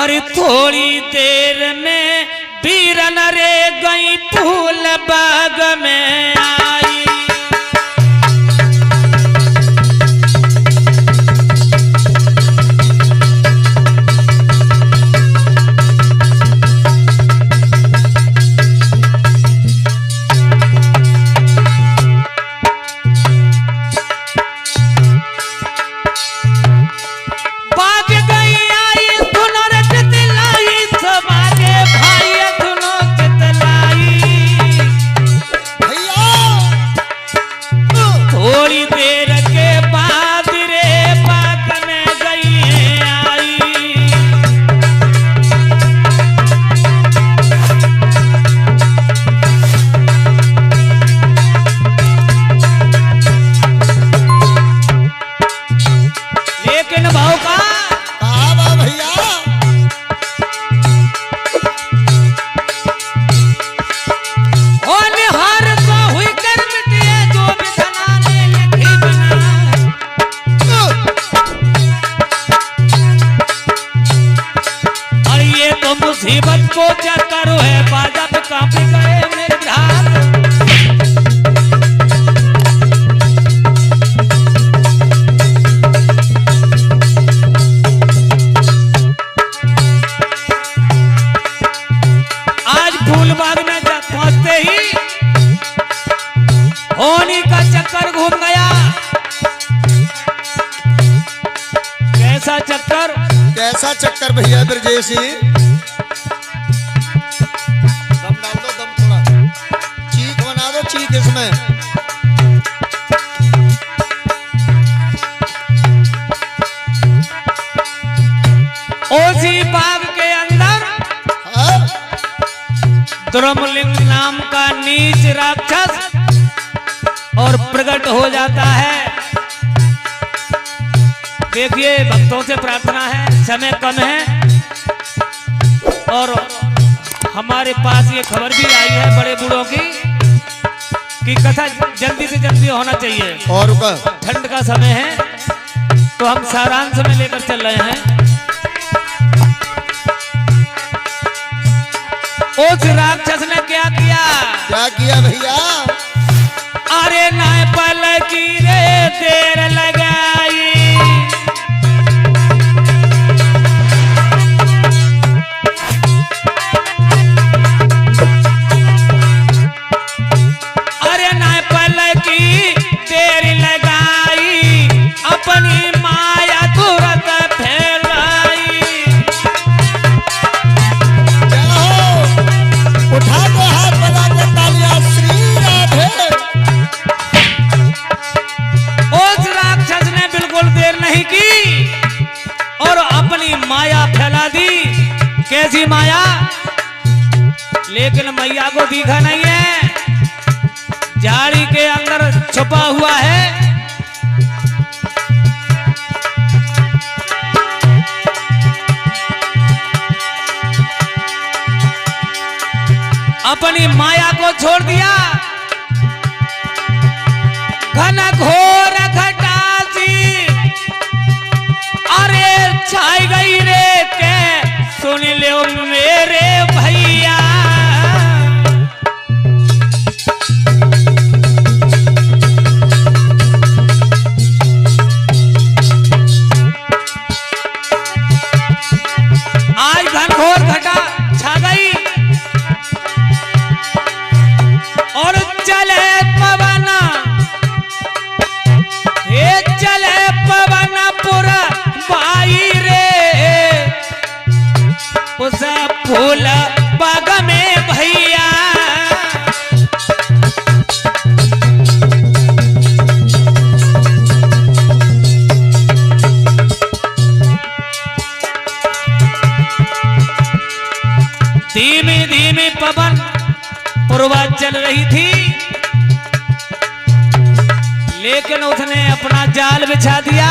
और थोड़ी देर में बीरन रे गई फूल बाग में आई। मुसीबत को चक्कर है बाजा पे कांपे गए मेरे हाथ। आज फूलबाग में पहुंचते ही होनी का चक्कर घूम गया। कैसा चक्कर? कैसा चक्कर भैया ब्रजेशी? इसमें ओसी बाग के अंदर द्रुमलिंग नाम का नीच राक्षस और प्रकट हो जाता है। देखिए भक्तों से प्रार्थना है, समय कम है और हमारे पास ये खबर भी आई है बड़े बूढ़ों की कि कथा जल्दी से जल्दी होना चाहिए और ठंड का समय है तो हम सारांश में लेकर चल रहे हैं। उस राक्षस ने क्या किया भैया? अरे ना पल की रे देर लगाई, अपनी माया तुरंत फैलाई। उठा दो हाथ बजा के तालियां, श्री राधे। उस राक्षस ने बिल्कुल देर नहीं की और अपनी माया फैला दी। कैसी माया? लेकिन मैया को दिखा नहीं है, झाड़ी के अंदर छुपा हुआ है। अपनी माया को छोड़ दिया। घन घोर घटासी अरे छाई गई रे के सुन ले मेरे भैया। आज घनघोर घटा छा गई और चले पवन, हे चले पवन पुर भाई रे उस फूल बाग में भैया। धीमे धीमे पवन पूर्वा चल रही थी, लेकिन उसने अपना जाल बिछा दिया,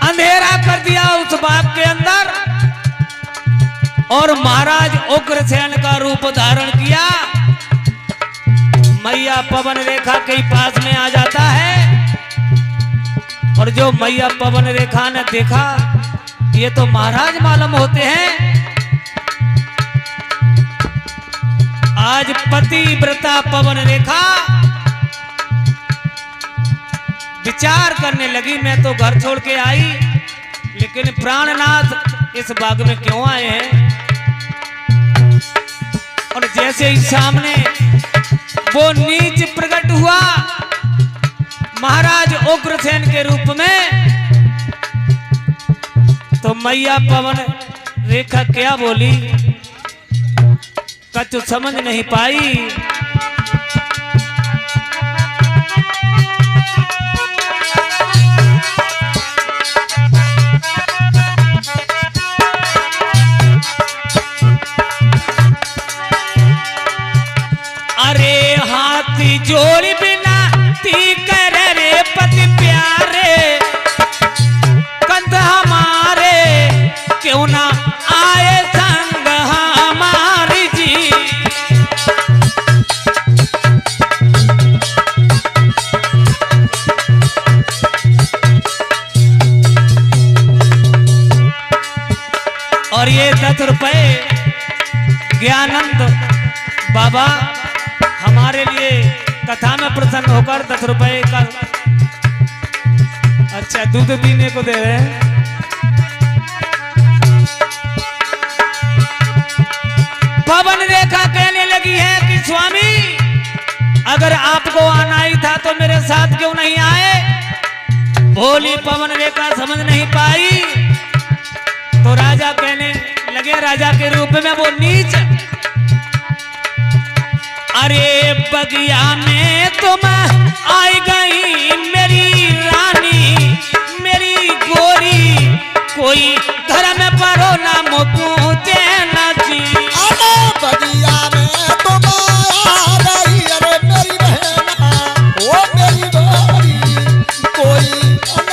अंधेरा कर दिया उस बाग के अंदर और महाराज उग्रसेन का रूप धारण किया। मैया पवन रेखा के पास में आ जाता है और जो मैया पवन रेखा ने देखा ये तो महाराज मालूम होते हैं। आज पतिव्रता पवन रेखा विचार करने लगी, मैं तो घर छोड़ के आई, लेकिन प्राणनाथ इस बाग में क्यों आए हैं। और जैसे ही सामने वो नीच प्रकट हुआ महाराज उग्रसेन के रूप में, तो मैया पवन रेखा क्या बोली कछु समझ नहीं पाई। अरे हाथी जोड़ी बिना ती कर रे पति प्यारे, कंध हमारे क्यों ना आए संग हमारी जी। और ये 10 रुपए ज्ञानंद बाबा हमारे लिए कथा में प्रसन्न होकर 10 रुपए का अच्छा दूध पीने को दे रहे हैं। पवन रेखा कहने लगी है कि स्वामी अगर आपको आना ही था तो मेरे साथ क्यों नहीं आए। भोली पवन रेखा समझ नहीं पाई, तो राजा कहने लगे, राजा के रूप में वो नीच, अरे बगिया में तुम आई गई मेरी रानी मेरी गोरी, कोई घर में परो ना मुझे न जी। अरे बगिया में तुम आ गई, अरे मेरी बहना ओ मेरी गोरी, कोई न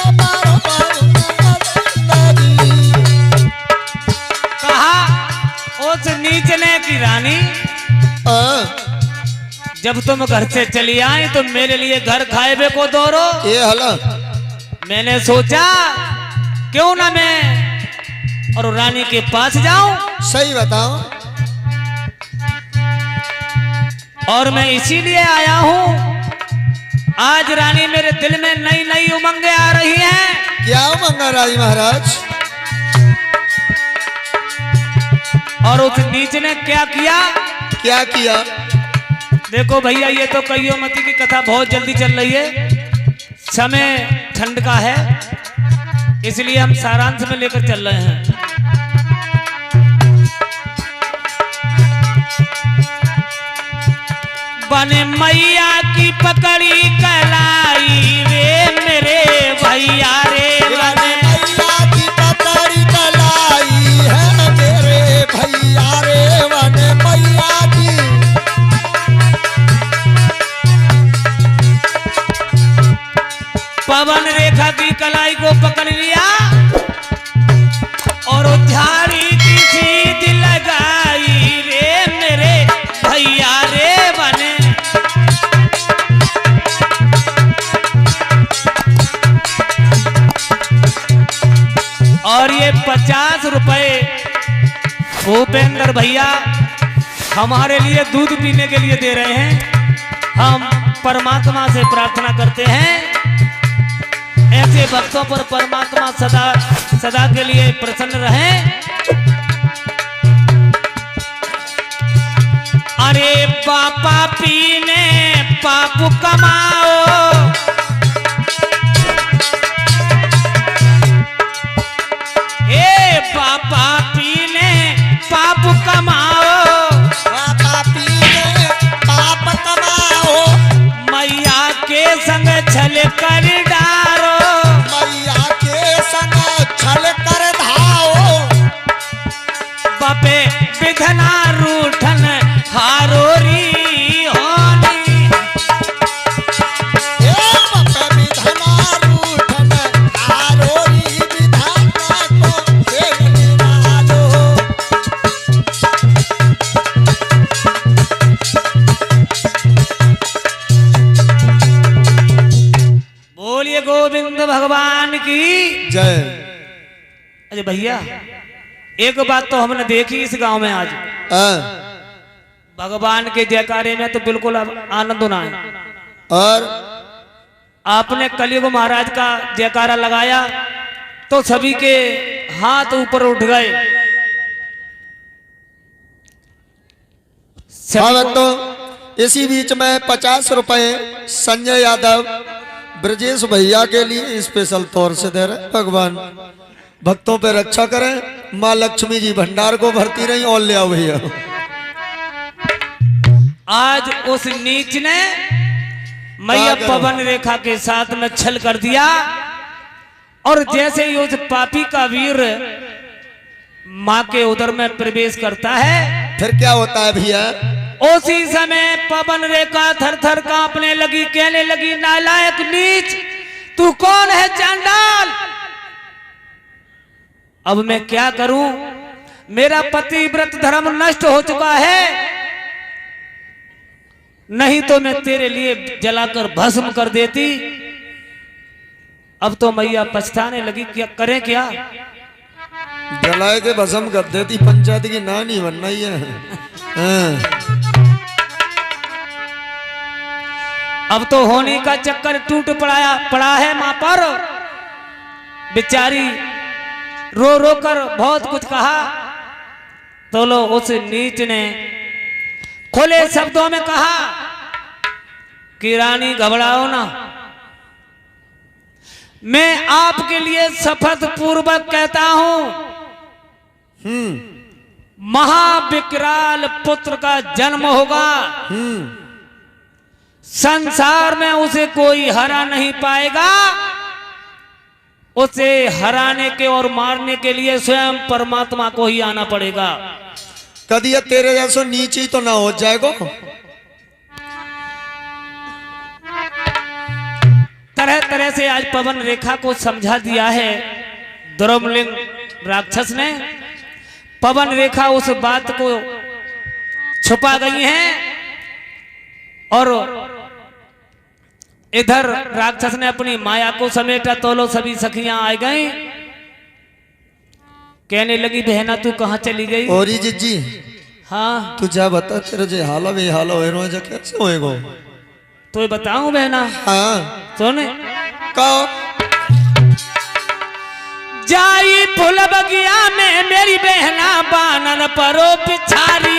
कहा उस नीचने की रानी, जब तुम घर से चली आई तो मेरे लिए घर खाए को दौड़ो। ये हला मैंने सोचा क्यों ना मैं और रानी के पास जाऊं, सही बताओ। और मैं इसीलिए आया हूं। आज रानी मेरे दिल में नई नई उमंगें आ रही हैं। क्या उमंग रानी महाराज? और उस नीच ने क्या किया? क्या किया? देखो भैया, ये तो कईयोमती की कथा बहुत जल्दी चल रही है, समय ठंड का है, इसलिए हम सारांश में लेकर चल रहे हैं। बने मैया की पकड़ी कलाई रे मेरे भैया रे, बने मैया की पकड़ी कलाई है मेरे भैया रे, बने मैया की। पवन रेखा की कलाई को पकड़ लिया और झाड़ी की सीध लगाई रे मेरे भैया रे, बने और ये 50 रुपए भूपेंद्र भैया हमारे लिए दूध पीने के लिए दे रहे हैं। हम परमात्मा से प्रार्थना करते हैं ऐसे भक्तों पर परमात्मा सदा सदा के लिए प्रसन्न रहे। अरे पापा पीने पाप कमाओ, हे पापा पीने पाप कमाओ, पापा पीने पाप कमाओ, मैया के संग छल कर डारो, मैया के संग छल कर धाओ, बापे विधना रूठन हारोरी होनी, हे बापे विधना रूठन हारोरी, विधाता को फेर निरालो। बोलिए गोविंद भगवान की जय। अरे भैया एक बात तो हमने देखी इस गांव में आज, भगवान के जयकारे में तो बिल्कुल अब आनंद ना है। और आपने कलयुग महाराज का जयकारा लगाया तो सभी के हाथ ऊपर उठ गए। हाँ भक्तों, इसी बीच में 50 रुपए संजय यादव ब्रजेश भैया के लिए स्पेशल तौर से दे रहे। भगवान भक्तों पे रक्षा करें, माँ लक्ष्मी जी भंडार को भरती रही। और ले आओ भैया। आज उस नीच ने मैया पवन रेखा के साथ में छल कर दिया, और जैसे ही उस पापी का वीर माँ के उदर में प्रवेश करता है, फिर क्या होता है भैया? उसी समय पवन रेखा थर थर कांपने लगी, कहने लगी, नालायक नीच, तू कौन है चांडाल? अब मैं क्या करूं? मेरा पतिव्रत धर्म नष्ट हो चुका है, नहीं तो मैं तेरे लिए जलाकर भस्म कर देती। अब तो मैया पछताने लगी, क्या करें क्या? जलाए के भस्म कर देती, पंचायत की नानी बनना ही है। अब तो होने का चक्कर टूट पड़ा है मां पर। बेचारी रो रो कर बहुत कुछ कहा, तो लो उस नीच ने खुले शब्दों में कहा कि रानी घबराओ ना, मैं आपके लिए शपथ पूर्वक कहता हूं, महाविकराल पुत्र का जन्म होगा। संसार में उसे कोई हरा नहीं पाएगा। उसे हराने के और मारने के लिए स्वयं परमात्मा को ही आना पड़ेगा। कभी ये तेरे जैसो नीचे ही तो ना हो जाएगा। तरह तरह से आज पवन रेखा को समझा दिया है द्रौमलिंग राक्षस ने। पवन रेखा उस बात को छुपा गई है, और इधर राक्षस ने अपनी माया को समेटा, तो लो सभी सखियां आ गई। कहने लगी, बहना तू कहाँ चली गई? और जी हाँ तू जा बता, तेरे जे हाल वे हाल हो जा कैसे होएगो? तो ये बताऊं बहना? हाँ सुन, कहो। जाई फूल बगिया में मेरी बहना बानन परो पिछारी।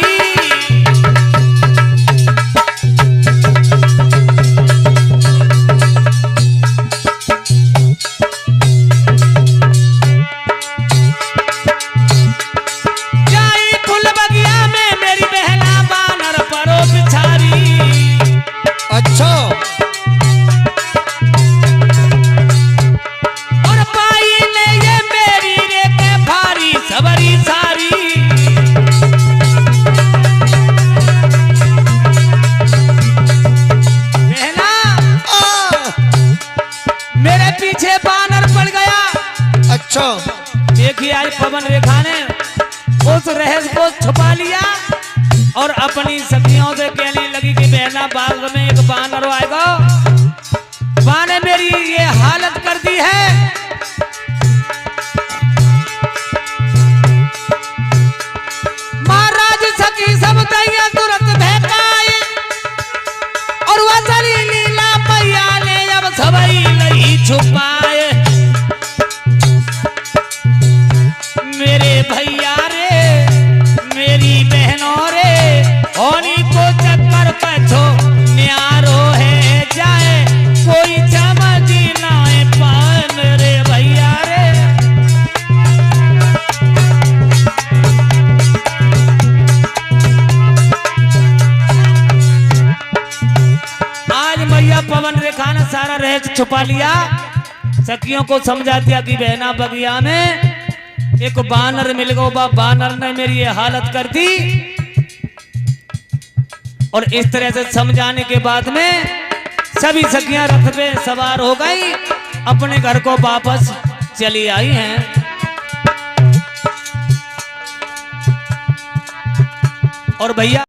देखिए आज पवन रेखा ने उस रहस्य को छुपा लिया, और अपनी सखियों से कहने लगी कि बहना बाग में एक बानर आएगा, बाने मेरी ये हालत कर दी है। महाराज सखी सब दैया तुरंत भड़काए, और वह चली लीला मैया ने अब सबई नहीं छुपाए। मेरे भैया रे, मेरी बहनों रे, होनी को चक्कर पछो न्यारो है जाए, कोई समझ ना पाए। मेरे भैया रे, आज मैया पवन रेखा ने सारा रहस्य छुपा लिया, सखियों को समझा दिया कि बहना बगिया में एक बानर मिल गया, बानर ने मेरी ये हालत कर दी। और इस तरह से समझाने के बाद में सभी सखियां रथ पे सवार हो गई, अपने घर को वापस चली आई हैं। और भैया